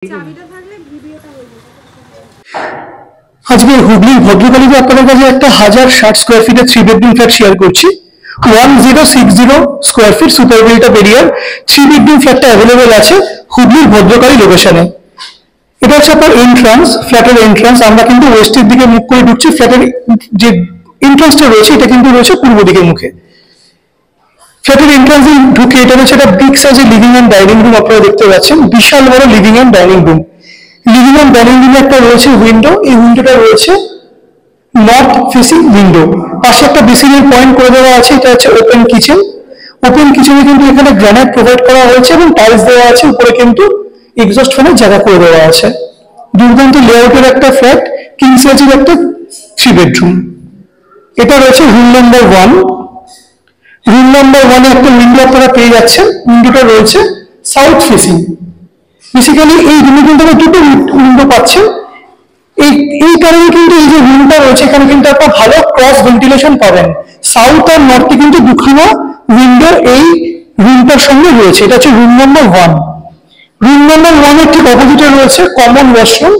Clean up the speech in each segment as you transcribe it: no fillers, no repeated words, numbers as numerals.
আজকে হুগলির ভদ্রকালীতে আপনাদের কাছে একটা 1060 স্কোয়ার ফিটের 3 বেডরুম ফ্ল্যাট শেয়ার করছি। 1060 square feet super built up এরিয়ার 3 বেডরুম ফ্ল্যাটটা অ্যাভেলেবেল আছে হুগলির ভদ্রকালী লোকেশনে। এটা হচ্ছে আপনার এন্ট্রান্স, ফ্ল্যাটের এন্ট্রান্স। আমরা কিন্তু ওয়েস্টের দিকে মুখ করে ঢুকছি। ফ্ল্যাটের যে এন্ট্রান্সটা রয়েছে এটা কিন্তু রয়েছে পূর্ব দিকের মুখে। ফ্ল্যাটের এন্ট্রান্সে ঢুকে এটা হচ্ছে একটা বিগ সাইজের লিভিং এন্ড ডাইনিং রুম আপনারা দেখতে পাচ্ছেন। বিশাল বড় living and dining room. Living and dining রুমে একটা রয়েছে উইন্ডো। এই উইন্ডোটা রয়েছে নর্থ ফেসিং উইন্ডো। পাশে একটা বেসিনের পয়েন্ট করে দেওয়া আছে। এটা হচ্ছে ওপেন কিচেন। ওপেন কিচেনে কিন্তু এখানে গ্রানাইট প্রোভাইড করা হয়েছে এবং টাইলস দেওয়া আছে। উপরে কিন্তু এক্সস্ট ফ্যানের জায়গা করে দেওয়া আছে। দুর্দান্ত লেআউটের একটা ফ্ল্যাট, কিং সাইজের একটা 3 বেডরুম। এটা রয়েছে রুম নাম্বার 1। রুম নাম্বার 1 এ একটা উইন্ডো আপনারা পেয়ে যাচ্ছেন। উইন্ডোটা রয়েছে সাউথ ফেসিং। বেসিক্যালি এই রুমে কিন্তু আমরা দুটো উইন্ডো পাচ্ছেন। এই কারণে কিন্তু এই যে রুমটা রয়েছে এখানে কিন্তু একটা ভালো ক্রস ভেন্টিলেশন পাবেন। সাউথ আর নর্থে কিন্তু দুখানা উইন্ডো এই রুমটার সঙ্গে রয়েছে। এটা হচ্ছে রুম নাম্বার 1। রুম নাম্বার 1 এর ঠিক অপোজিটে রয়েছে কমন ওয়াশরুম।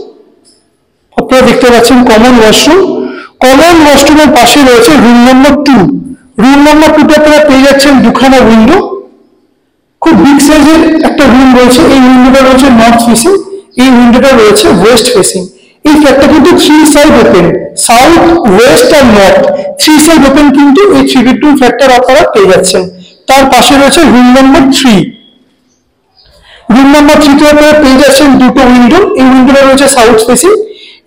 আপনারা দেখতে পাচ্ছেন কমন ওয়াশরুম। কমন ওয়াশরুমের পাশে রয়েছে রুম নাম্বার 2। রুম নাম্বার 2তে আপনারা পেয়ে যাচ্ছেন দুখানা উইন্ডো। খুব বিগ সাইজের একটা রুম রয়েছে। এই উইন্ডোটা রয়েছে নর্থ ফেসিং, এই উইন্ডোটা রয়েছে ওয়েস্ট ফেসিং। এই ফ্ল্যাটটা কিন্তু 3 সাইড ওপেন, সাউথ, ওয়েস্ট আর নর্থ 3 সাইড ওপেন কিন্তু এই 3 বেডরুম ফ্ল্যাটটার আপনারা পেয়ে যাচ্ছেন। তার পাশে রয়েছে রুম নাম্বার 3। রুম নাম্বার 3তে আপনারা পেয়ে যাচ্ছেন দুটো উইন্ডো। এই উইন্ডোটা রয়েছে সাউথ ফেসিং,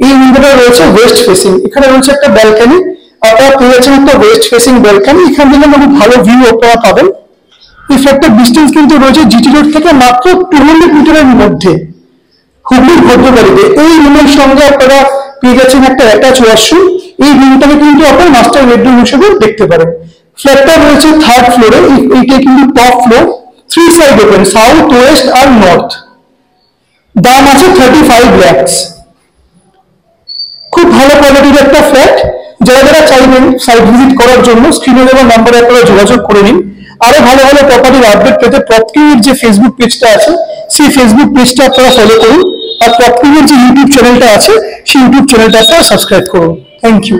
এই উইন্ডোটা রয়েছে ওয়েস্ট ফেসিং। এখানে রয়েছে একটা ব্যালকনি। আপনারা পেয়ে যাচ্ছেন একটা ওয়েস্ট ফেসিং ব্যালকনি। এখান থেকে খুব ভালো ভিউ আপনারা পাবেন। এই ফ্ল্যাটটার ডিস্টেন্স কিন্তু রয়েছে জিটি রোড থেকে মাত্র 200 মিটারের মধ্যে হুগলির ভদ্রকালীতে। এই রুমের সঙ্গে আপনারা পেয়ে যাচ্ছেন একটা অ্যাটাচ ওয়াশরুম। এই রুমটাকে কিন্তু আপনার মাস্টার বেডরুম হিসেবে দেখতে পারেন। ফ্ল্যাটটা রয়েছে 3rd ফ্লোরে। এইটা কিন্তু top floor, 3 side open, south, west আর নর্থ। দাম আছে 35 lakhs। খুব ভালো কোয়ালিটির একটা ফ্ল্যাট। যারা যারা চাইবেন সাইট ভিজিট করার জন্য স্ক্রিনে দেওয়া নাম্বারে আপনারা যোগাযোগ করে নিন। আরো ভালো ভালো প্রপার্টির আপডেট পেতে প্রপকিংয়ের যে ফেসবুক পেজটা আছে সেই ফেসবুক পেজটা আপনারা ফলো করুন। আর প্রপকিংয়ের যে ইউটিউব চ্যানেলটা আছে সেই ইউটিউব চ্যানেলটা আপনারা সাবস্ক্রাইব করুন। Thank you.